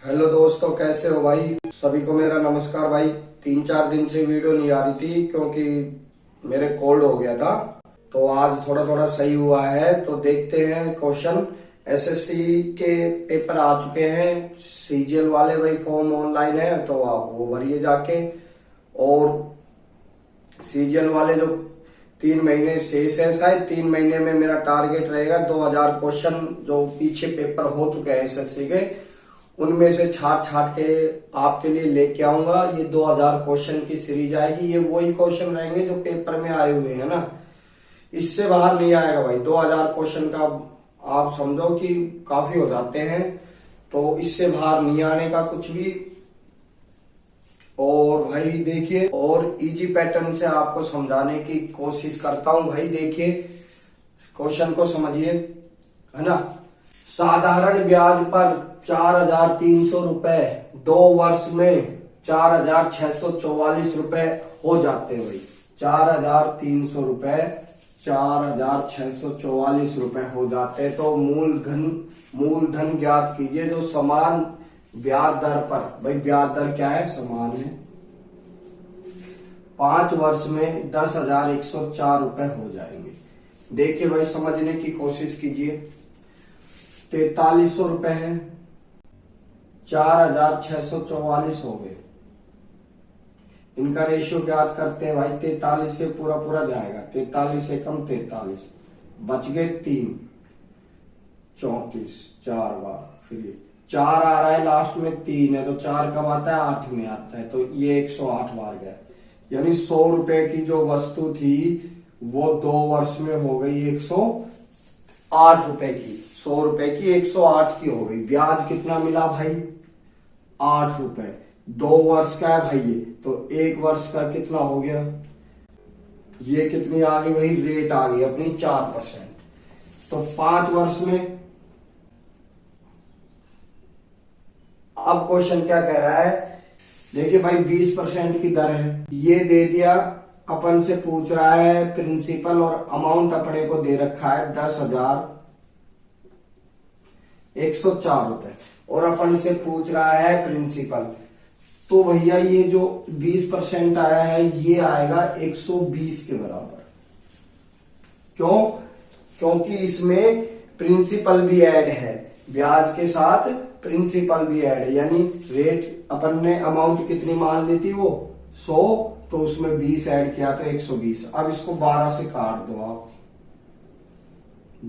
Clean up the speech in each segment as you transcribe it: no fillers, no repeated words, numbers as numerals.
Hello दोस्तों, कैसे हो भाई? सभी को मेरा नमस्कार भाई। 3-4 दिन से वीडियो नहीं आ रही थी क्योंकि मेरे कोल्ड हो गया था, तो आज थोड़ा थोड़ा सही हुआ है। तो देखते हैं क्वेश्चन। एसएससी के पेपर आ चुके हैं, सीजीएल वाले भाई फॉर्म ऑनलाइन है तो आप वो भरिए जाके। और सीजीएल वाले जो 3 महीने शेष है, शायद 3 महीने में मेरा टारगेट रहेगा 2000 क्वेश्चन जो पीछे पेपर हो चुके हैं एसएससी के, उनमें से छाट छाट के आपके लिए लेके आऊंगा। ये 2000 क्वेश्चन की सीरीज आएगी। ये वही क्वेश्चन रहेंगे जो पेपर में आए हुए हैं ना, इससे बाहर नहीं आएगा भाई। 2000 क्वेश्चन का आप समझो कि काफी हो जाते हैं, तो इससे बाहर नहीं आने का कुछ भी। और भाई देखिए, और इजी पैटर्न से आपको समझाने की कोशिश करता हूं भाई। देखिए क्वेश्चन को समझिए, है ना। साधारण ब्याज पर 4300 रुपए 2 वर्ष में 4644 रुपए हो जाते हैं भाई। 4300 रुपए 4644 रुपए हो जाते हैं। तो मूलधन ज्ञात कीजिए जो समान ब्याज दर पर, भाई ब्याज दर क्या है? समान है। 5 वर्ष में 10,104 रुपए हो जाएंगे। देखिए भाई, समझने की कोशिश कीजिए। 4300 रुपए है, 4644 हो गए। इनका रेशियो ज्ञात करते हैं भाई। 43 से पूरा पूरा जाएगा, 43 से कम 43, बच गए 3, 34, 4 बार। फिर ये 4 आ रहा है, लास्ट में 3 है, तो 4 कब आता है? 8 में आता है। तो ये 108 बार गया। यानी 100 रुपए की जो वस्तु थी वो 2 वर्ष में हो गई 108 रुपए की। 100 रुपए की 108 की हो गई। ब्याज कितना मिला भाई? 8 रुपए। 2 वर्ष का है भाई ये, तो 1 वर्ष का कितना हो गया? ये कितनी आ गई भाई? रेट आ गई अपनी 4%। तो 5 वर्ष में, अब क्वेश्चन क्या कह रहा है? देखिए भाई 20% की दर है, ये दे दिया। अपन से पूछ रहा है प्रिंसिपल, और अमाउंट अपने को दे रखा है 10,104 रुपए, और अपन से पूछ रहा है प्रिंसिपल। तो भैया ये जो 20% आया है ये आएगा 120 के बराबर। क्यों? क्योंकि इसमें प्रिंसिपल भी ऐड है, ब्याज के साथ प्रिंसिपल भी ऐड है। यानी रेट अपन ने अमाउंट कितनी मान ली थी? वो 100, तो उसमें 20 ऐड किया तो 120। अब इसको 12 से काट दो आप,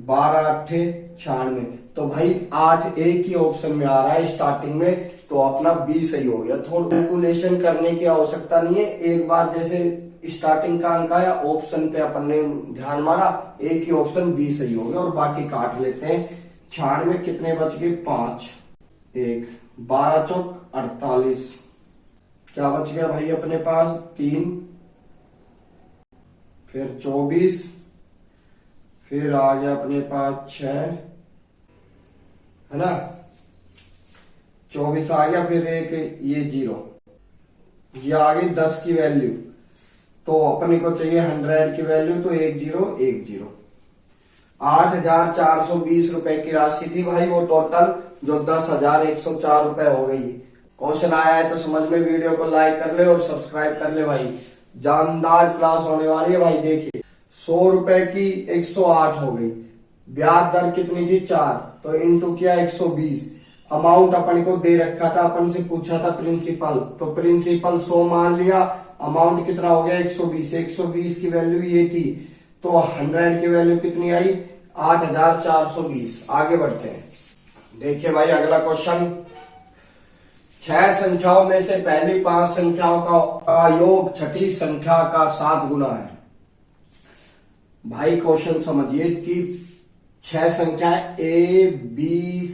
12 8 96। तो भाई 8 एक ही ऑप्शन में आ रहा है स्टार्टिंग में, तो अपना 20 सही हो गया। थोड़ा कैलकुलेशन करने की आवश्यकता नहीं है। एक बार जैसे स्टार्टिंग का अंक आया, ऑप्शन पे अपन ने ध्यान मारा, एक ही ऑप्शन 20 सही हो गया, और बाकी काट लेते हैं। 96 कितने बच गए? 5, 1, 12 चौक 48। क्या बच गया भाई अपने पास? 3, फिर 24, फिर आ गया अपने पास 6, है ना। 24 आ गया, फिर एक ये 0, ये आ गई 10 की वैल्यू। तो अपने को चाहिए 100 की वैल्यू, तो 1 0 1 0। 8,420 रुपए की राशि थी भाई वो टोटल, जो 10,104 रुपए हो गई। क्वेश्चन आया है तो समझ में, वीडियो को लाइक कर ले और सब्सक्राइब कर ले भाई। जानदार क्लास होने वाली है भाई। देखिए 100 रुपए की 108 हो गई। ब्याज दर कितनी थी? 4, तो इंटू किया 120। अमाउंट अपन को दे रखा था, अपन से पूछा था प्रिंसिपल, तो प्रिंसिपल 100 मान लिया। अमाउंट कितना हो गया? 120। 120 की वैल्यू ये थी, तो 100 की वैल्यू कितनी आई? 8,420। आगे बढ़ते हैं। देखिए भाई अगला क्वेश्चन। 6 संख्याओं में से पहली 5 संख्याओं का योग छठी संख्या का 7 गुना है। भाई क्वेश्चन समझिए कि 6 संख्या A B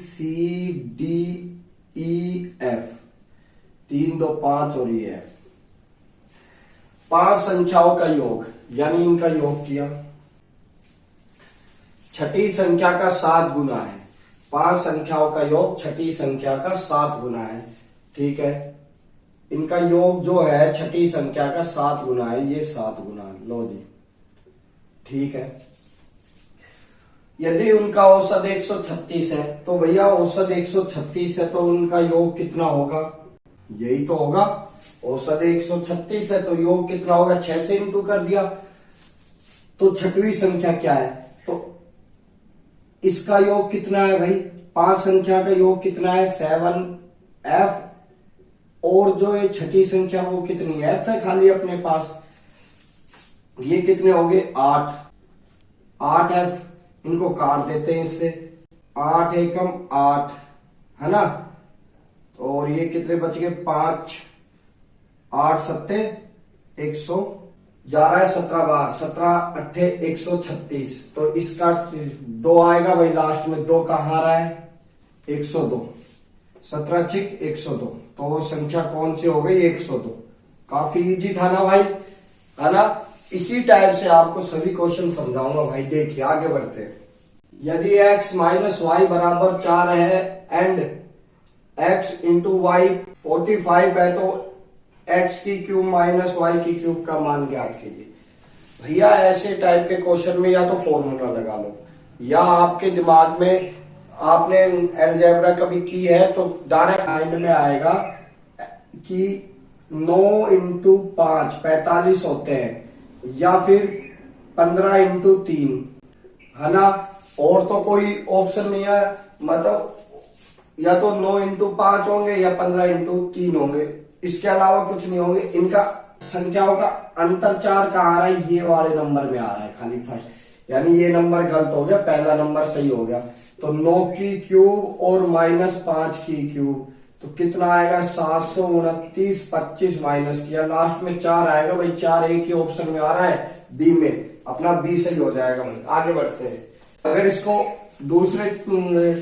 C D E F, 3 2 5 और ये है 5 संख्याओं का योग, यानी इनका योग किया। छठी संख्या का 7 गुना है। 5 संख्याओं का योग छठी संख्या का 7 गुना है। ठीक है, इनका योग जो है छठी संख्या का 7 गुना है, ये 7 गुना है। लो जी, ठीक है। यदि उनका औसत 136 है तो भैया औसत 136 है तो उनका योग कितना होगा? यही तो होगा, औसत 136 है तो योग कितना होगा? 6 से इंटू कर दिया। तो छठवीं संख्या क्या है? तो इसका योग कितना है भाई? 5 संख्या का योग कितना है? 7f। और जो ये छठी संख्या वो कितनी है? f है खाली अपने पास। ये कितने हो गए? 8f। इनको काट देते हैं इससे। 8 एकम 8 है ना। और ये कितने बच गए? 5। 8 सत्ते 100 जा रहा है 17 बार। 17 अट्ठे 136। तो इसका 2 आएगा भाई लास्ट में। 2 कहां आ रहा है? 102। 17 छिक 102। तो वो संख्या कौन सी हो गई? 102। काफी इजी था ना भाई, है ना। इसी टाइप से आपको सभी क्वेश्चन समझाऊंगा भाई। देखिए आगे बढ़ते हैं। यदि x माइनस वाई बराबर 4 है एंड x इंटू वाई 45 है तो x की क्यूब माइनस वाई की क्यूब का मान ज्ञात कीजिए। भैया ऐसे टाइप के क्वेश्चन में या तो फॉर्मूला लगा लो, या आपके दिमाग में आपने अलजेब्रा कभी की है तो डायरेक्ट माइंड में आएगा कि 9 इंटू 5 45 होते हैं, या फिर 15 इंटू 3, है ना। और तो कोई ऑप्शन नहीं है, मतलब या तो 9 इंटू 5 होंगे या 15 इंटू 3 होंगे, इसके अलावा कुछ नहीं होंगे। इनका संख्याओं का अंतर 4 का आ रहा है, ये वाले नंबर में आ रहा है खाली फर्स्ट, यानी ये नंबर गलत हो गया, पहला नंबर सही हो गया। तो 9 की क्यूब और माइनस 5 की क्यूब तो कितना आएगा? 729। 25 माइनस किया, लास्ट में 4 आएगा भाई। 4 एक ही ऑप्शन में आ रहा है, बी में। अपना बी सही हो जाएगा भाई। आगे बढ़ते हैं। अगर इसको दूसरे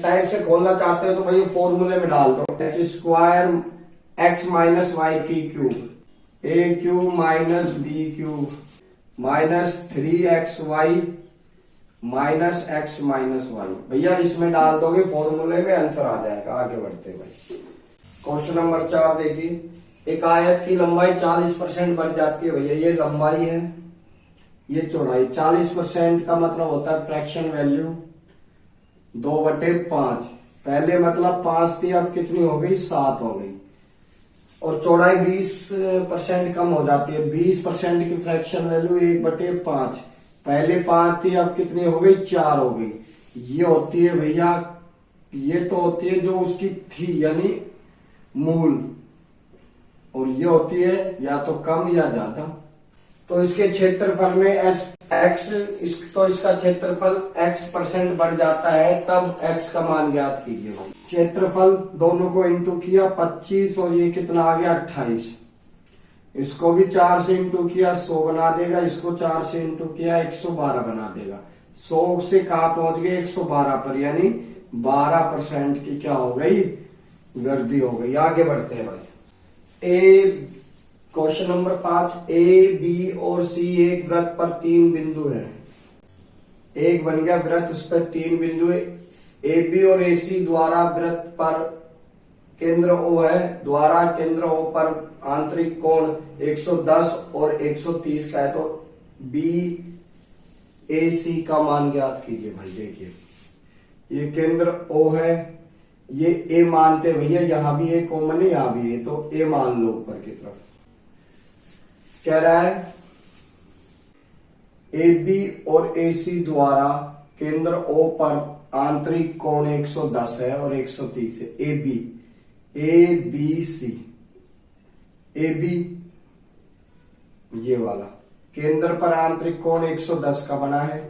टाइप से खोलना चाहते हो तो भाई फॉर्मूले में डाल दो। X square x minus y की cube a cube minus b cube minus 3xy minus x minus y. भैया इसमें डाल दोगे फॉर्मूले में, आंसर आ जाएगा। आगे बढ़ते हैं भाई। क्वेश्चन नंबर 4 देखिए। एक आयत की लंबाई 40% बढ़ जाती है। भैया ये लंबाई है, ये चौड़ाई। 40% का मतलब होता है फ्रैक्शन वैल्यू 2/5। पहले मतलब 5 थी, अब कितनी हो गई? 7 हो गई। और चौड़ाई 20% कम हो जाती है। 20% की फ्रैक्शन वैल्यू 1/5। पहले 5 थी, अब कितनी हो गई? 4 हो गई। ये होती है भैया, ये तो होती है जो उसकी थी यानी मूल, और ये होती है या तो कम या ज्यादा। तो इसके क्षेत्रफल में तो इसका क्षेत्रफल x% बढ़ जाता है, तब x का मान ज्ञात कीजिए भाई। क्षेत्रफल दोनों को इंटू किया 25 और ये कितना आ गया? 28। इसको भी 4 से इंटू किया 100 बना देगा, इसको 4 से इंटू किया 112 बना देगा। 100 से कहा पहुंच गए? 112 पर, यानी 12% की क्या हो गई? वृद्धि हो गई। आगे बढ़ते हैं भाई। Question number 5। ए बी और सी एक वृत्त पर 3 बिंदु है। एक बन गया वृत्त, उस पर 3 बिंदु है। ए बी और ए सी द्वारा वृत्त पर केंद्र O है, द्वारा केंद्र O पर आंतरिक कोण 110 और 130 का है। तो बी ए सी का मान ज्ञात कीजिए भाई। देखिए ये केंद्र O है, ये ए मानते भैया, यहां भी ए कॉमन है, यहां भी ए, तो ए मान लो ऊपर की तरफ। कह रहा है ए बी और ए सी द्वारा केंद्र O पर आंतरिक कोण 110 है और 130 है। A B C, A B ये वाला केंद्र पर आंतरिक कोण 110 का बना है,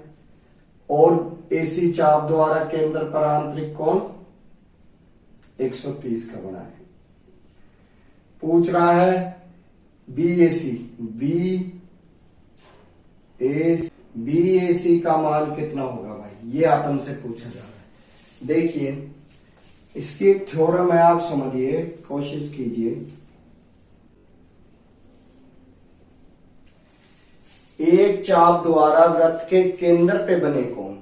और ए सी चाप द्वारा केंद्र पर आंतरिक कोण 130 का बना है। पूछ रहा है बी ए सी का मान कितना होगा भाई, ये अपन से पूछा जा रहा है। देखिए इसकी एक थ्योरम है, आप समझिए, कोशिश कीजिए। एक चाप द्वारा वृत्त के केंद्र पे बने कोण,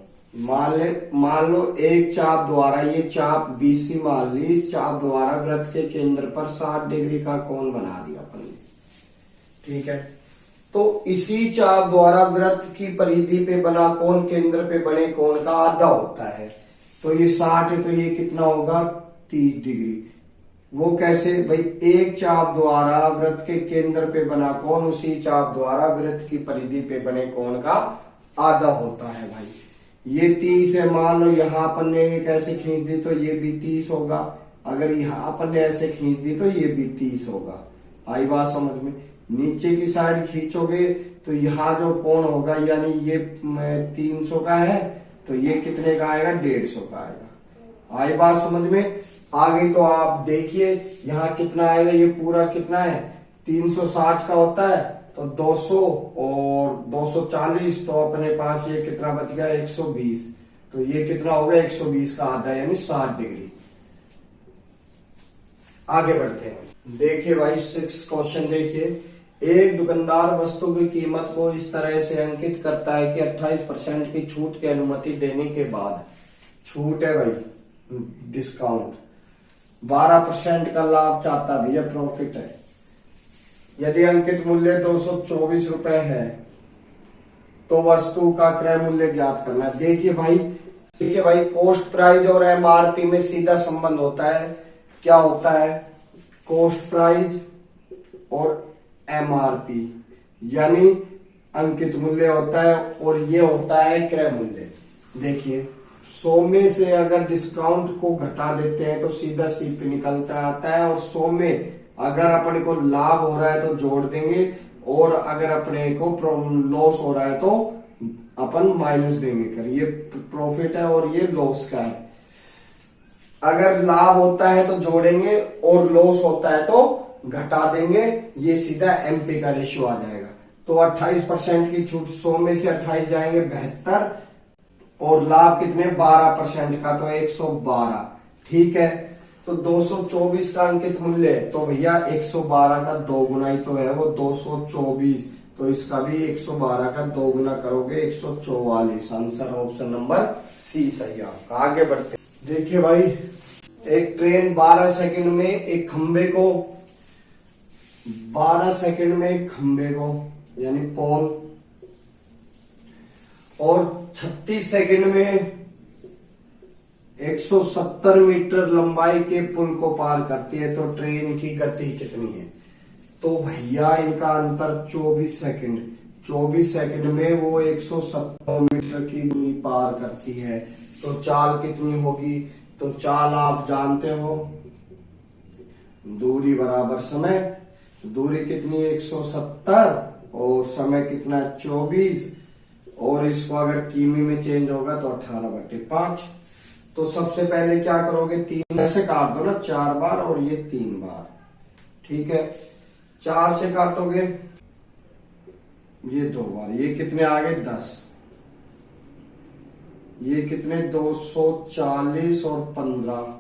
मान लो एक चाप द्वारा, ये चाप बीसी मान ली, इस चाप द्वारा वृत्त के केंद्र पर 60 डिग्री का कोण बना दिया अपन ने, ठीक है। तो इसी चाप द्वारा वृत्त की परिधि पे बना कोण केंद्र पे बने कोण का आधा होता है। तो ये 60 है, तो ये कितना होगा 30 डिग्री। वो कैसे भाई, एक चाप द्वारा वृत्त के केंद्र पे बना कोण उसी चाप द्वारा वृत्त की परिधि पे बने कोण का आधा होता है भाई। ये 30 है, मान लो यहाँ अपन ने कैसे खींच दी तो ये भी 30 होगा, अगर यहाँ अपन ने ऐसे खींच दी तो ये भी 30 होगा। आई बात समझ में। नीचे की साइड खींचोगे तो यहाँ जो कोण होगा, यानी ये 300 का है तो ये कितने का आएगा 150 का आएगा। आई बात समझ में। आगे तो आप देखिए यहाँ कितना आएगा, ये पूरा कितना है 360 का होता है तो 200 और 240, तो अपने पास ये कितना बच गया 120, तो ये कितना होगा 120 का आधा यानी 60 डिग्री। आगे बढ़ते हैं। देखिए भाई 6 क्वेश्चन देखिए। एक दुकानदार वस्तु की कीमत को इस तरह से अंकित करता है कि 28% की छूट की अनुमति देने के बाद, छूट है भाई डिस्काउंट, 12% का लाभ चाहता भैया प्रॉफिट है। यदि अंकित मूल्य 224 रुपए है तो वस्तु का क्रय मूल्य ज्ञात करना है। देखिए भाई कॉस्ट प्राइस और एमआरपी में सीधा संबंध होता है। क्या होता है, कॉस्ट प्राइस और एमआरपी, यानी अंकित मूल्य होता है और ये होता है क्रय मूल्य। देखिए 100 में से अगर डिस्काउंट को घटा देते हैं तो सीधा सीपी निकलता आता है, और 100 में अगर अपने को लाभ हो रहा है तो जोड़ देंगे, और अगर अपने को लॉस हो रहा है तो अपन माइनस देंगे कर। ये प्रॉफिट है और ये लॉस का है। अगर लाभ होता है तो जोड़ेंगे और लॉस होता है तो घटा देंगे, ये सीधा एमपी का रेशियो आ जाएगा। तो 28% की छूट, 100 में से 28 जाएंगे 72, और लाभ कितने 12% का तो 112। ठीक है, तो 224 का अंकित मूल्य, तो भैया 112 का 2 गुना ही तो है वो 224, तो इसका भी 112 का 2 गुना करोगे 144। आंसर ऑप्शन नंबर सी सही आपका। आगे बढ़ते देखिए भाई, एक ट्रेन 12 सेकंड में एक खंबे को 12 सेकंड में एक खंबे को यानी पोल, और 36 सेकंड में 170 मीटर लंबाई के पुल को पार करती है, तो ट्रेन की गति कितनी है। तो भैया इनका अंतर 24 सेकंड, 24 सेकंड में वो 170 मीटर की दूरी पार करती है, तो चाल कितनी होगी। तो चाल आप जानते हो, दूरी बराबर समय, दूरी कितनी 170 और समय कितना 24, और इसको अगर किमी में चेंज होगा तो 18/5। तो सबसे पहले क्या करोगे, 3 से काट दो ना 4 बार, और ये 3 बार। ठीक है, 4 से काटोगे ये 2 बार, ये कितने आ गए 10, ये कितने 240 और 15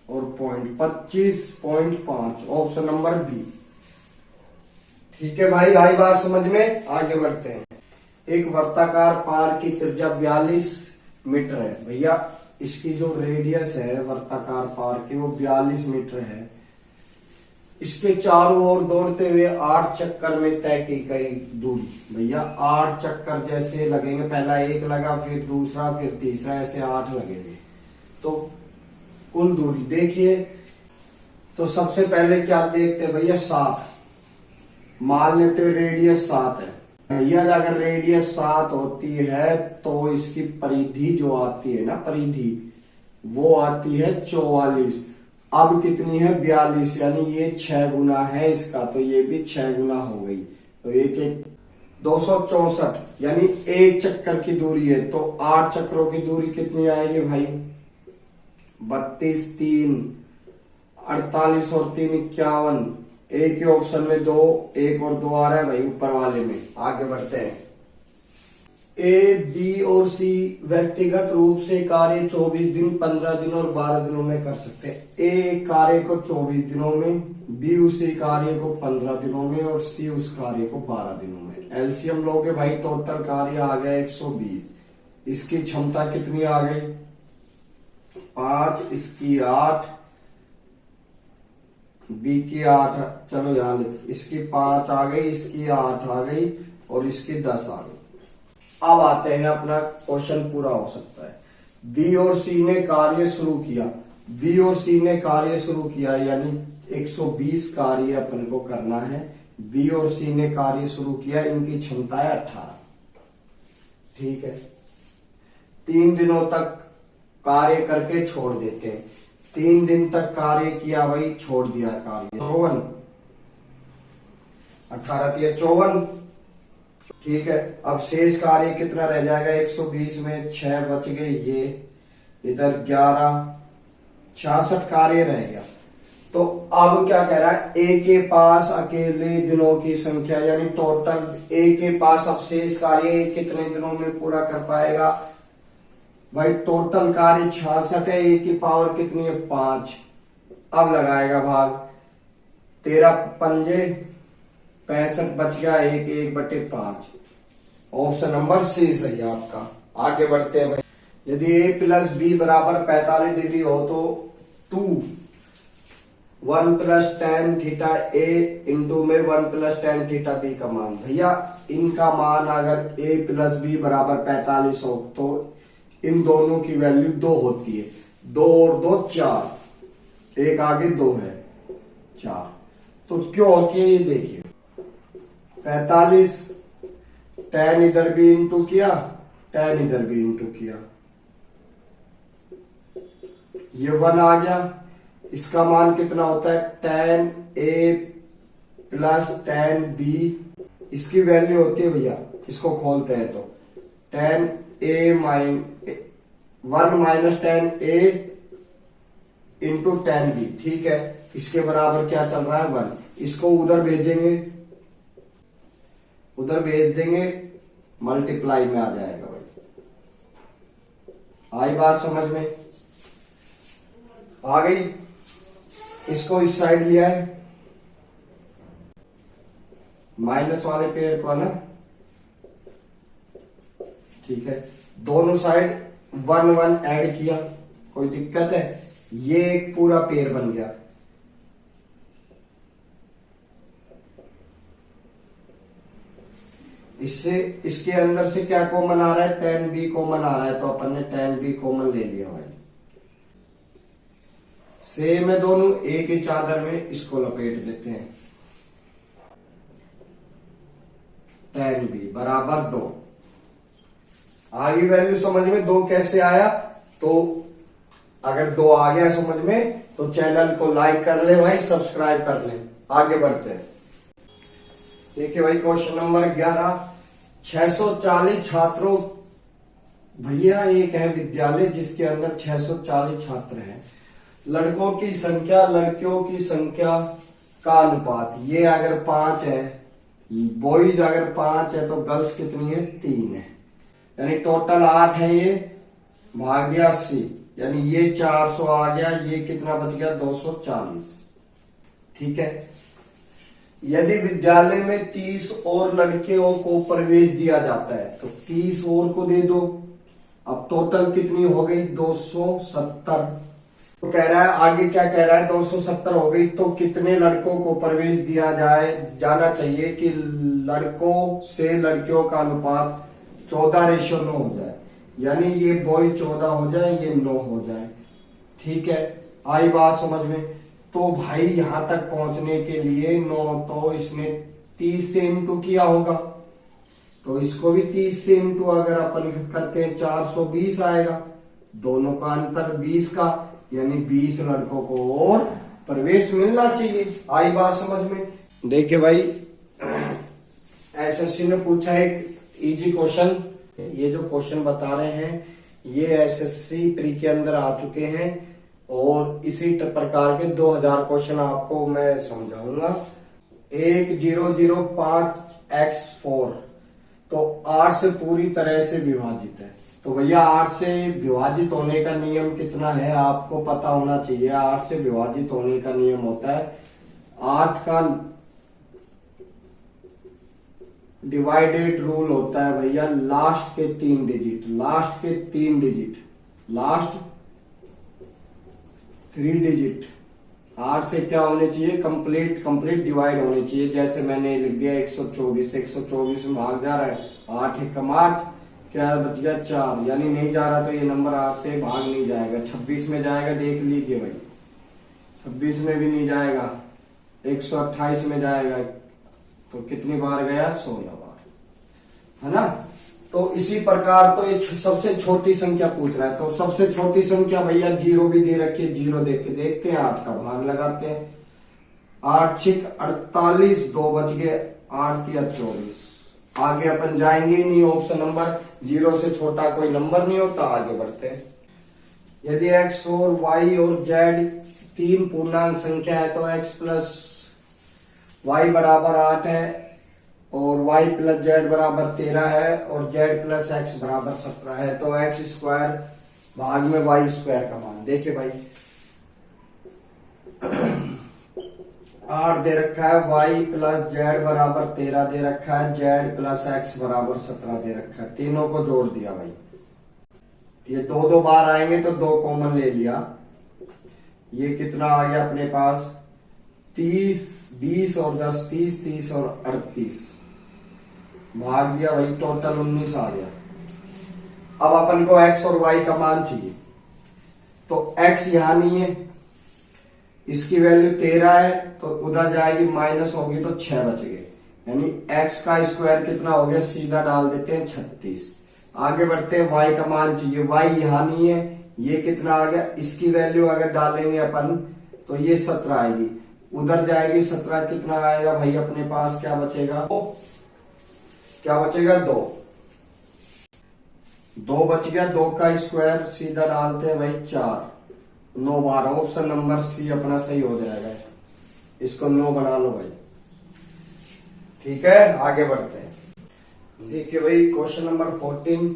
और पॉइंट 25.5, ऑप्शन नंबर बी। ठीक है भाई, आई बात समझ में। आगे बढ़ते हैं। एक वर्ताकार पार की त्रिज्या 42 मीटर है भैया, इसकी जो रेडियस है वर्ताकार पार की वो 42 मीटर है। इसके चारों ओर दौड़ते हुए 8 चक्कर में तय की गई दूरी, भैया 8 चक्कर जैसे लगेंगे, पहला 1 लगा, फिर दूसरा, फिर तीसरा, ऐसे 8 लगेंगे। तो कुल दूरी देखिए, तो सबसे पहले क्या देखते हैं भैया 7, मान लेते रेडियस 7 है भैया। अगर रेडियस 7 होती है तो इसकी परिधि जो आती है ना, परिधि वो आती है 44। अब कितनी है 42, यानी ये 6 गुना है इसका, तो ये भी 6 गुना हो गई। तो एक 264, यानी 1 चक्कर की दूरी है, तो 8 चक्रों की दूरी कितनी आएगी भाई 32, 3 48 और 3 51। एक ही ऑप्शन में 2, 1 और 2 आ रहा है भाई ऊपर वाले में। आगे बढ़ते हैं। ए, बी और सी व्यक्तिगत रूप से कार्य 24 दिन, 15 दिन और 12 दिनों में कर सकते हैं। ए कार्य को 24 दिनों में, बी उसी कार्य को 15 दिनों में, और सी उस कार्य को 12 दिनों में। एलसीएम लोगे भाई, टोटल कार्य आ गया 120। इसकी क्षमता कितनी आ गई 5, इसकी 8, बी की 8, चलो यहाँ लिख, इसकी 5 आ गई, इसकी 8 आ गई और इसकी 10 आ गई। अब आते हैं, अपना क्वेश्चन पूरा हो सकता है। बी और सी ने कार्य शुरू किया, बी और सी ने कार्य शुरू किया यानी 120 कार्य अपन को करना है। बी और सी ने कार्य शुरू किया, इनकी क्षमता है 18, ठीक है। 3 दिनों तक कार्य करके छोड़ देते हैं। 3 दिन तक कार्य किया भाई, छोड़ दिया कार्य, 54, 18 या 54, ठीक है। अब शेष कार्य कितना रह जाएगा, 120 में 6 बच गए, ये इधर 11, 66 कार्य रह गया। तो अब क्या कह रहा है, ए के पास अकेले दिनों की संख्या यानी टोटल ए के पास अब शेष कार्य कितने दिनों में पूरा कर पाएगा। भाई टोटल कार्य 66 है, ए की पावर कितनी है, 5। अब लगाएगा भाग, 13 पंजे 65 बच गया, 1/5। ऑप्शन नंबर सी सही है आपका। आगे बढ़ते हैं भाई। यदि a प्लस बी बराबर 45 डिग्री हो तो 1 plus tan theta a into में 1 प्लस tan थीटा b का मान। भैया इनका मान अगर a प्लस बी बराबर 45 हो तो इन दोनों की वैल्यू 2 होती है। 2 और 2 4, एक आगे 2 है 4, तो क्यों होती है ये देखिए। 45 tan इधर भी इंटू किया, tan इधर भी इंटू किया, ये 1 आ गया। इसका मान कितना होता है, tan a plus tan b, इसकी वैल्यू होती है भैया, इसको खोलते हैं तो tan a 1 minus tan a into tan b, ठीक है। इसके बराबर क्या चल रहा है, 1। इसको उधर भेजेंगे, उधर भेज देंगे, मल्टीप्लाई में आ जाएगा भाई। आई बात समझ में, आ गई। इसको इस साइड लिया है, माइनस वाले पेयर को ना, ठीक है। दोनों साइड 1 1 ऐड किया, कोई दिक्कत है, ये एक पूरा पेयर बन गया। इससे इसके अंदर से क्या कॉमन आ रहा है, tan b कॉमन आ रहा है, तो अपन ने tan b कॉमन ले लिया भाई। सेम है दोनों, एक ही चादर में इसको लपेट देते हैं। tan b बराबर 2। आगे वैल्यू समझ में, 2 कैसे आया, तो अगर 2 आ गया समझ में तो चैनल को लाइक कर ले भाई, सब्सक्राइब कर ले। आगे बढ़ते हैं। देखिए भाई क्वेश्चन नंबर 11, 640 छात्रों, भैया एक है विद्यालय जिसके अंदर 640 छात्र हैं। लड़कों की संख्या लड़कियों की संख्या का अनुपात, ये अगर 5 है, बॉयज अगर 5 है तो गर्ल्स कितनी है, 3 है, यानी टोटल 8 है। ये भाग गया 80, यानी ये 400 आ गया, ये कितना बच गया, 240, ठीक है। यदि विद्यालय में 30 और लड़कियों को प्रवेश दिया जाता है तो 30 और को दे दो। अब टोटल कितनी हो गई, 270। तो कह रहा है, आगे क्या कह रहा है, 270 हो गई तो कितने लड़कों को प्रवेश दिया जाना चाहिए कि लड़कों से लड़कियों का अनुपात 14:9 हो जाए, यानी ये बॉय 14 हो जाए, ये 9 हो जाए, ठीक है। आई बात समझ में। तो भाई यहां तक पहुंचने के लिए 9 तो इसने 30 से इंटू किया होगा, तो इसको भी 30 से इंटू अगर अपन करते हैं 420 आएगा। दोनों का अंतर 20 का, यानी 20 लड़कों को और प्रवेश मिलना चाहिए। आई बात समझ में। देखिए भाई एसएससी ने पूछा एक इजी क्वेश्चन, ये जो क्वेश्चन बता रहे हैं ये एसएससी प्री के अंदर आ चुके हैं और इसी प्रकार के 2000 क्वेश्चन आपको मैं समझाऊंगा। 1005x4 तो 8 से पूरी तरह से विभाजित है। तो भैया 8 से विभाजित होने का नियम कितना है आपको पता होना चाहिए। 8 से विभाजित होने का नियम होता है 8 का डिवाइडेड रूल होता है भैया लास्ट के 3 डिजिट, लास्ट 3 डिजिट 8 से क्या होने चाहिए, कंप्लीट डिवाइड होने चाहिए। जैसे मैंने लिख दिया 124, 124 में भाग जा रहा है, 8 एकम 8, क्या बच गया 4, यानी नहीं जा रहा तो ये नंबर 8 से भाग नहीं जाएगा। 26 में जाएगा, देख लीजिए भाई, 26 में भी नहीं जाएगा। 128 में जाएगा, तो कितनी बार गया, 16 बार, है ना। तो इसी प्रकार तो ये सबसे छोटी संख्या पूछ रहा है, तो सबसे छोटी संख्या भैया 0 भी दे रखी है, 0 देख के देखते हैं, 8 का भाग लगाते हैं। 8 छिक 48, 2 बच गए, 8 या 24। आगे अपन जाएंगे ही नहीं, ऑप्शन नंबर 0 से छोटा कोई नंबर नहीं होता, आगे बढ़ते हैं। यदि x और y और z 3 पूर्णांक संख्या है तो x प्लस y बराबर 8 है और y प्लस z बराबर 13 है और z प्लस x बराबर 17 है, तो x स्क्वायर भाग में y स्क्वायर का मान देखिए भाई। 8 दे रखा है, y प्लस z बराबर 13 दे रखा है, z प्लस x बराबर 17 दे रखा है, तीनों को जोड़ दिया भाई। ये 2 बार आएंगे तो 2 कॉमन ले लिया, ये कितना आ गया अपने पास, 30, 20 और 10 30, 30 और 38 भाग दिया भाई, टोटल 19 आ गया। अब अपन को x और y का मान चाहिए, तो x यहां नहीं है, इसकी वैल्यू 13 है, तो उधर जाएगी माइनस होगी तो 6 बच गए, यानी x का स्क्वायर कितना हो गया, सीधा डाल देते हैं 36। आगे बढ़ते हैं, y का मान चाहिए, y यहां नहीं है, ये कितना आ गया, इसकी वैल्यू अगर डालेंगे अपन तो ये 17 आएगी, उधर जाएगी 17, कितना आएगा भाई अपने पास, क्या बचेगा, क्या बचेगा, 2 बच गया, 2 का स्क्वायर सीधा डालते हैं भाई 4, 9 12, ऑप्शन नंबर सी अपना सही हो जाएगा, इसको 9 बना लो भाई। ठीक है, आगे बढ़ते हैं। देखिए भाई क्वेश्चन नंबर 14,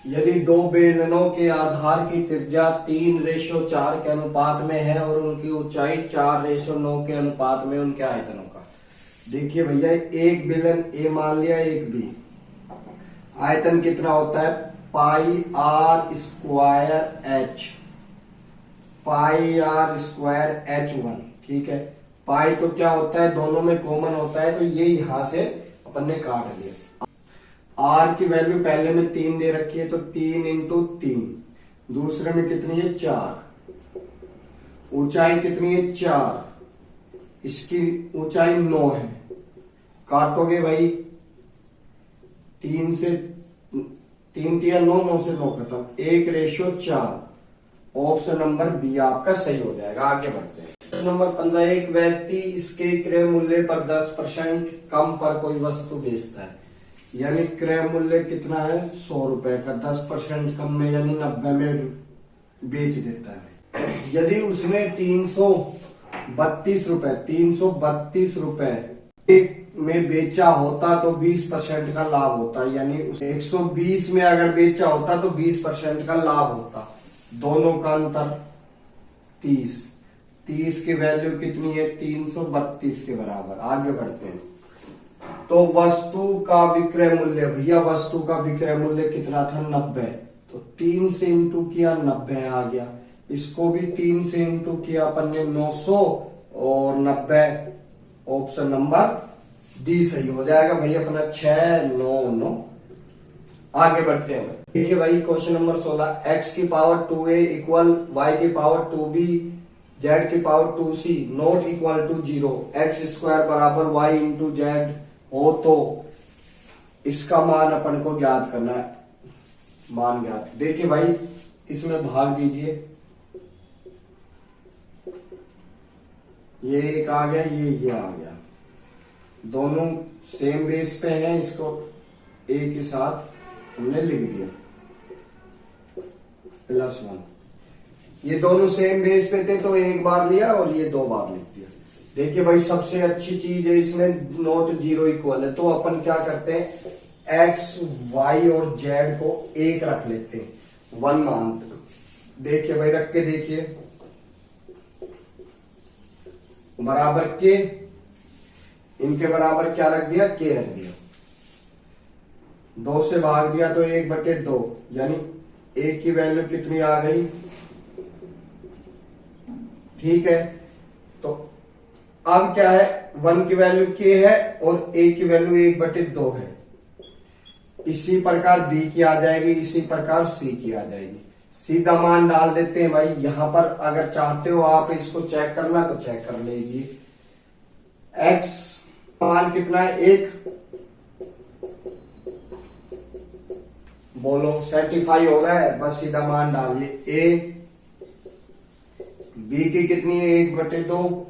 यदि 2 बेलनों के आधार की त्रिज्या 3:4 के अनुपात में है और उनकी ऊंचाई 4:9 के अनुपात में उनके आयतनों का। देखिए भैया, एक बेलन ए मान लिया, एक बी, आयतन कितना होता है, pi r square h, pi r square H1। ठीक है, पाई तो क्या होता है, दोनों में कॉमन होता है, तो ये यहां से अपन ने काट दिया। आर की वैल्यू पहले में 3 दे रखी है, तो 3 इंटू 3, दूसरे में कितनी है 4, ऊंचाई कितनी है 4, इसकी ऊंचाई 9 है, काटोगे भाई 3 से 3 या 9, 9 से 9 खत्म, 1:4, ऑप्शन नंबर बी आपका सही हो जाएगा। आगे बढ़ते हैं, नंबर 15, एक व्यक्ति इसके क्रय मूल्य पर 10% कम पर कोई वस्तु बेचता है, यानी क्रय मूल्य कितना है 100 रुपए का, 10% कम में यानी 90 में बेच देता है। यदि उसने 332 रुपए में बेचा होता तो 20% का लाभ होता, यानी उसे 120 में अगर बेचा होता तो 20% का लाभ होता, दोनों का अंतर 30, 30 की वैल्यू कितनी है 332 के बराबर। आगे बढ़ते हैं, तो वस्तु का विक्रय मूल्य, भैया वस्तु का विक्रय मूल्य कितना था 90, तो 3 से इंटू किया 90 आ गया, इसको भी 3 से इंटू किया अपन ने 900 और 90, ऑप्शन नंबर डी सही हो जाएगा भाई अपना 699। आगे बढ़ते हैं, देखिए भाई क्वेश्चन नंबर 16, x की पावर 2a इक्वल y की पावर 2b z की power 2c not equal to 0, x square बराबर y इंटू जेड हो तो इसका मान अपन को ज्ञात करना है, मान ज्ञात। देखिए भाई इसमें भाग दीजिए, ये एक आ गया, ये आ गया, दोनों सेम बेस पे हैं, इसको एक ही साथ हमने लिख दिया +1, ये दोनों सेम बेस पे थे तो एक बार लिया और ये 2 बार लिख दिया। देखिए भाई सबसे अच्छी चीज है इसमें नॉट 0 इक्वल है, तो अपन क्या करते हैं x y और z को 1 रख लेते हैं, 1 मानते हैं। देखिए भाई रख के देखिए, बराबर के, इनके बराबर क्या रख दिया, k रख दिया, 2 से भाग दिया तो 1/2, यानी 1 की वैल्यू कितनी आ गई, ठीक है, तो अब क्या है, 1 की वैल्यू k है और a की वैल्यू 1/2 है। इसी प्रकार b की आ जाएगी, इसी प्रकार c की आ जाएगी। सीधा मान डाल देते हैं भाई। यहां पर अगर चाहते हो आप इसको चेक करना तो चेक कर लीजिए। x मान कितना है, 1। बोलो सेटिफाई हो रहा है, बस सीधा मान डालिए। a b की कितनी है, 1/2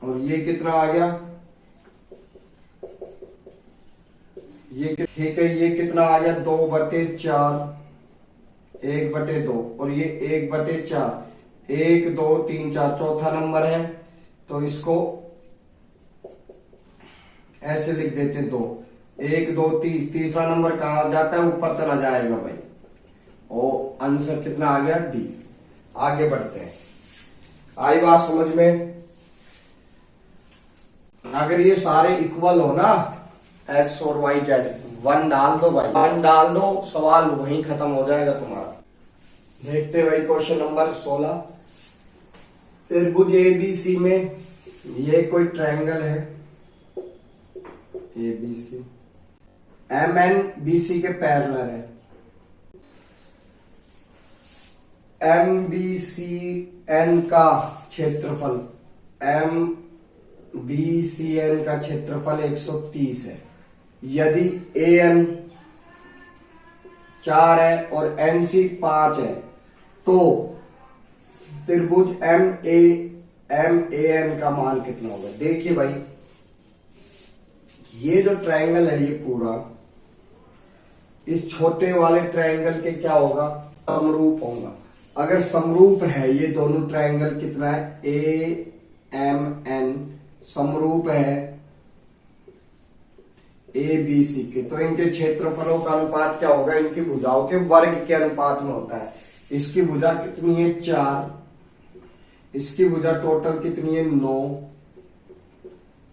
और ये कितना आ गया, ये ठीक है, ये कितना आ गया, 2/4, 1/2 और ये 1/4, 1 2 3 4 चौथा नंबर है तो इसको ऐसे लिख देते 2, 1 2 3, तीसरा नंबर कहां जाता है, ऊपर चला जाएगा भाई। और आंसर कितना आ गया, डी। आगे बढ़ते हैं, आई बात समझ में। अगर ये सारे इक्वल हो ना, एक्स और वाई जेड, 1 डाल दो भाई, 1 डाल दो, सवाल वहीं खत्म हो जाएगा तुम्हारा। देखते भाई क्वेश्चन नंबर 16। त्रिभुज एबीसी में ये कोई ट्रायंगल है एबीसी, एमएन बीसी के पैरेलल है। एमबीसीएन का क्षेत्रफल, एमबीसीएन का क्षेत्रफल 130 है। यदि एएन 4 है और एनसी 5 है तो त्रिभुज एमएएन का मान कितना होगा। देखिए भाई, ये जो ट्रायंगल है ये पूरा इस छोटे वाले ट्रायंगल के क्या होगा, समरूप होगा। अगर समरूप है ये दोनों ट्रायंगल, कितना है, ए एम एन समरूप है ए बी सी के, तो इनके क्षेत्रफलों का अनुपात क्या होगा, इनकी भुजाओं के वर्ग के अनुपात में होता है। इसकी भुजा कितनी है, 4, इसकी भुजा टोटल कितनी है, 9।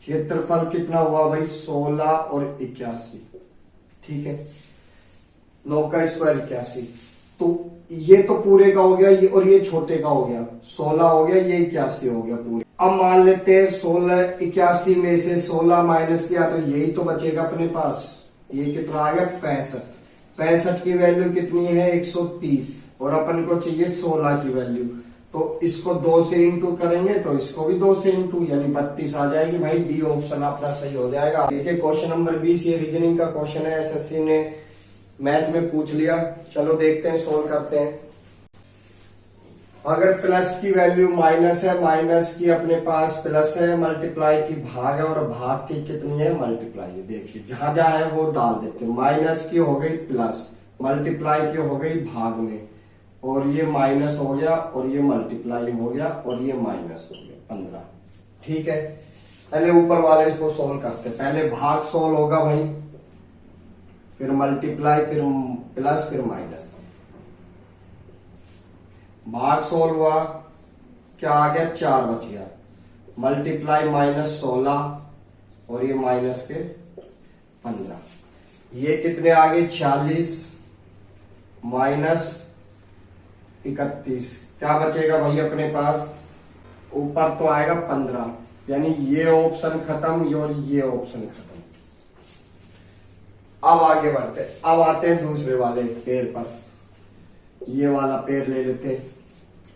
क्षेत्रफल कितना हुआ भाई, 16 और 81, ठीक है, 9 का स्क्वायर 81। तो ये तो पूरे का हो गया, ये और ये छोटे का हो गया, 16 हो गया, ये 81 हो गया पूरे। अब मान लेते हैं 16 81 में से 16 माइनस किया तो यही तो बचेगा अपने पास, ये कितना आ गया, 65। 65 की वैल्यू कितनी है, 130 और अपन को चाहिए 16 की वैल्यू, तो इसको 2 से इंटू करेंगे तो इसको भी 2 से इंटू, यानी 32 आ जाएगी भाई। डी ऑप्शन आपका सही हो जाएगा। देखिए क्वेश्चन नंबर 20, ये रीजनिंग का क्वेश्चन है, एसएससी ने मैथ में पूछ लिया। चलो देखते हैं, सोल्व करते हैं। अगर प्लस की वैल्यू माइनस है, माइनस की अपने पास प्लस है, मल्टीप्लाई की भाग है और भाग की कितनी है, मल्टीप्लाई है। देखिए जहां जहां है वो डाल देते हैं। माइनस की हो गई प्लस, मल्टीप्लाई की हो गई भाग में, और ये माइनस हो गया और ये मल्टीप्लाई हो गया और ये माइनस हो गया 15, ठीक है। पहले ऊपर वाले इसको सोल्व करते हैं। पहले भाग सोल्व होगा भाई, फिर मल्टीप्लाई, फिर प्लस, फिर माइनस। भाग सोल्व हुआ, क्या आ गया, 4 बच गया। मल्टीप्लाई -16 और ये माइनस के 15, ये कितने आ गए, 46 -31, क्या बचेगा भाई अपने पास, ऊपर तो आएगा 15, यानी ये ऑप्शन खत्म और ये ऑप्शन खत्म। अब आगे बढ़ते, अब आते हैं दूसरे वाले पेड़ पर। ये वाला पेड़ ले लेते,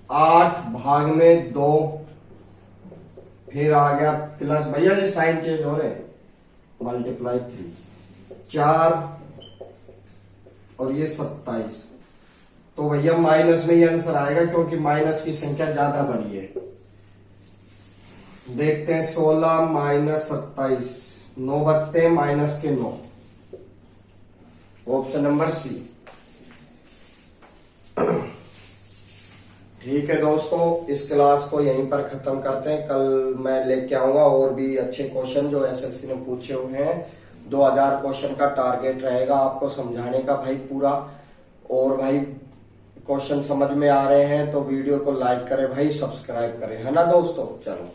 8 भाग में 2, फिर आ गया प्लस, भैया ये साइन चेंज हो रहे, मल्टीप्लाई 3, 4 और ये 27, तो भैया माइनस में ही आंसर आएगा क्योंकि माइनस की संख्या ज्यादा बड़ी है। देखते हैं 16 माइनस 27, 9 बचते हैं, माइनस के 9, ऑप्शन नंबर सी। ठीक है दोस्तों, इस क्लास को यहीं पर खत्म करते हैं। कल मैं लेके आऊंगा और भी अच्छे क्वेश्चन जो एसएससी ने पूछे हुए हैं। 2000 क्वेश्चन का टारगेट रहेगा आपको समझाने का भाई पूरा। और भाई क्वेश्चन समझ में आ रहे हैं तो वीडियो को लाइक करें भाई, सब्सक्राइब करें, है ना दोस्तों। चलो।